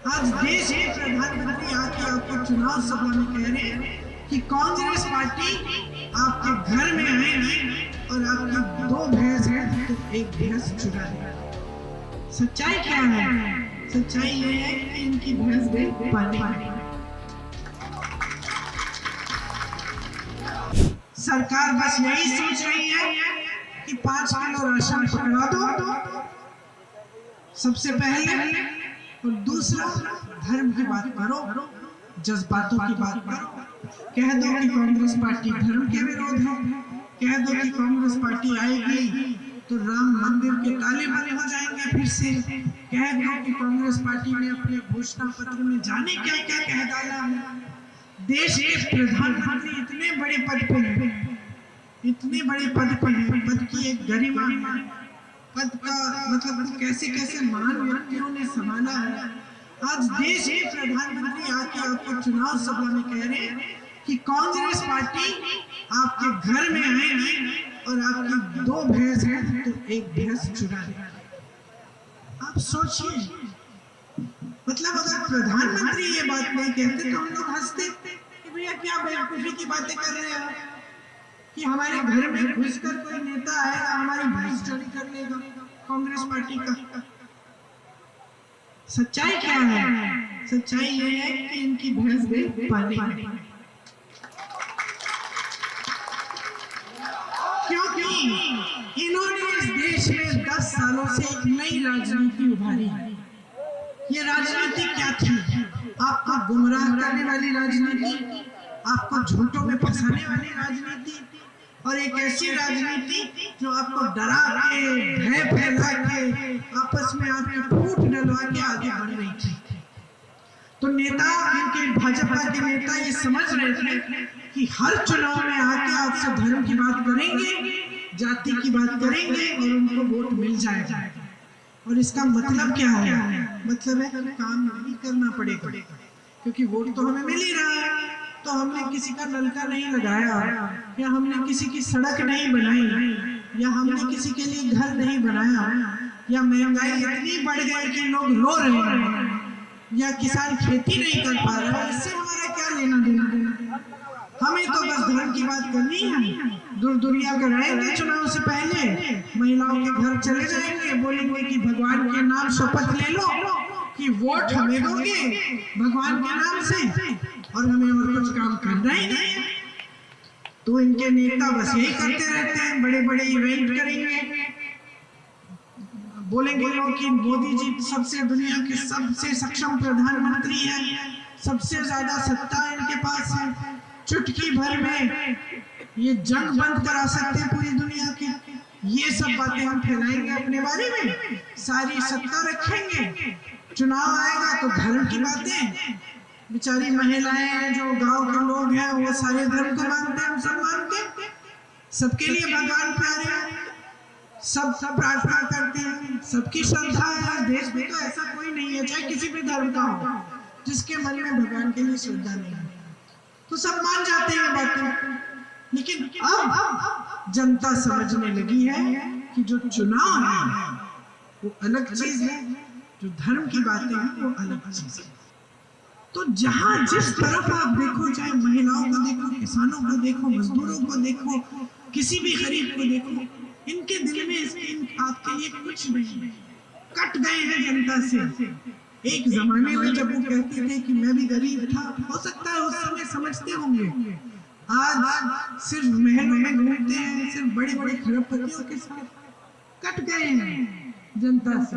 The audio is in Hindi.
आज देश के प्रधानमंत्री आके आपको चुनाव सभा में कह रहे हैं कि कांग्रेस पार्टी आपके घर में आएगी और आपकी 2 भैंस है तो 1 भैंस चुरा है। सच्चाई क्या है? सच्चाई ये है कि इनकी भैंस गई पानी में। सरकार बस यही सोच रही है कि 5 किलो राशन पकड़ा दो सबसे पहले, और दूसरा धर्म की बात करो, जज्बातों की बात करो। कह दो कि कांग्रेस पार्टी धर्म के विरोध है, कह दो कि कांग्रेस पार्टी आएगी तो राम मंदिर के ताले बंद हो जाएंगे फिर से, कह दो कि कांग्रेस पार्टी ने अपने घोषणा पत्र में जाने क्या क्या कह डाला है। देश के प्रधानमंत्री इतने बड़े पद पर हैं, इतने बड़े पद पर हैं, पद की एक गरिमा है, पद का मतलब कैसे कैसे महान व्यक्तियों ने संभाला है। आज देश के प्रधानमंत्री आके आपको चुनाव सभा में कह रहे हैं कि कांग्रेस पार्टी आपके घर में आएगी और आपकी 2 भैंस है तो 1 भैंस चुरा है। आप सोचिए, मतलब अगर प्रधानमंत्री ये बात नहीं कहते तो हम लोग हंसते कि भैया क्या बेवकूफी की बातें कर रहे हो कि हमारे घर में घुसकर कोई नेता आएगा हमारी भैंस चोरी कर लेगा कांग्रेस पार्टी का। सच्चाई क्या है? सच्चाई ये है कि इनकी भैंस गई पानी में। क्योंकि इन्होंने इस देश में 10 सालों से एक नई राजनीति उभारी है। ये राजनीति क्या थी? आपको गुमराह करने वाली राजनीति, आपको झूठों में फंसाने वाली राजनीति, और एक ऐसी राजनीति जो आपको डरा के, भय फैला के, आपस में आपके फूट डलवा के आगे बढ़ रही थी। तो नेता, इनके भाजपा के नेता ये समझ रहे थे कि हर चुनाव में आके आपसे धर्म की बात करेंगे, जाति की बात करेंगे और उनको वोट मिल जाएगा। और इसका मतलब क्या है? मतलब है काम नहीं करना पड़ेगा, क्योंकि वोट तो हमें मिल ही रहा है। तो हमने किसी का नलका नहीं लगाया, या हमने किसी की सड़क नहीं बनाई, या हमने किसी के लिए घर नहीं बनाया, या महंगाई इतनी बढ़ गई कि लोग रो रहे हैं, या किसान खेती नहीं कर पा रहे हैं, इससे हमारा क्या लेना देना? हमें तो बस धर्म की बात करनी है। दूरदुरिया कराएंगे चुनाव से पहले, महिलाओं के घर चले जाएंगे, बोलेंगे कि भगवान के नाम शपथ ले लो कि वोट हमें दोगे भगवान के नाम से, और हमें और कुछ काम करना ही नहीं। तो इनके नेता बस यही करते रहते हैं, बड़े बड़े इवेंट करेंगे, बोलेंगे लोग कि मोदी जी सबसे दुनिया के सबसे सक्षम प्रधानमंत्री हैं, सबसे ज्यादा सत्ता इनके पास है, चुटकी भर में ये जंग बंद करा सकते हैं पूरी दुनिया की। ये सब बातें हम फैलाएंगे अपने बारे में, सारी सत्ता रखेंगे। चुनाव आएगा तो धर्म की बातें, बेचारी महिलाएं हैं, जो गांव के लोग हैं, वो सारे धर्म को मानते हैं, हम सब मानते हैं, सबके लिए भगवान प्यारे हैं, सब प्रार्थना करते हैं, सबकी श्रद्धा है। देश में तो ऐसा कोई नहीं है, चाहे किसी भी धर्म का हो, जिसके मन में भगवान के लिए श्रद्धा नहीं है, तो सब मान जाते हैं बातें। लेकिन अब जनता समझने लगी है कि जो चुनाव है वो अलग चीज है, जो धर्म की बातें हैं वो अलग चीज है। तो जहां जिस तरफ आप देखो, चाहे महिलाओं को देखो, किसानों को देखो, मजदूरों को देखो, किसी भी गरीब को देखो, इनके दिल में आपके लिए कुछ नहीं, कट गए हैं जनता से। एक जमाने में जब वो कहते थे कि मैं भी गरीब था, हो सकता है उस समय समझते होंगे, आज सिर्फ महलों में घूमते हैं, सिर्फ बड़े बड़े खरबपतियों के साथ, कट गए हैं जनता से।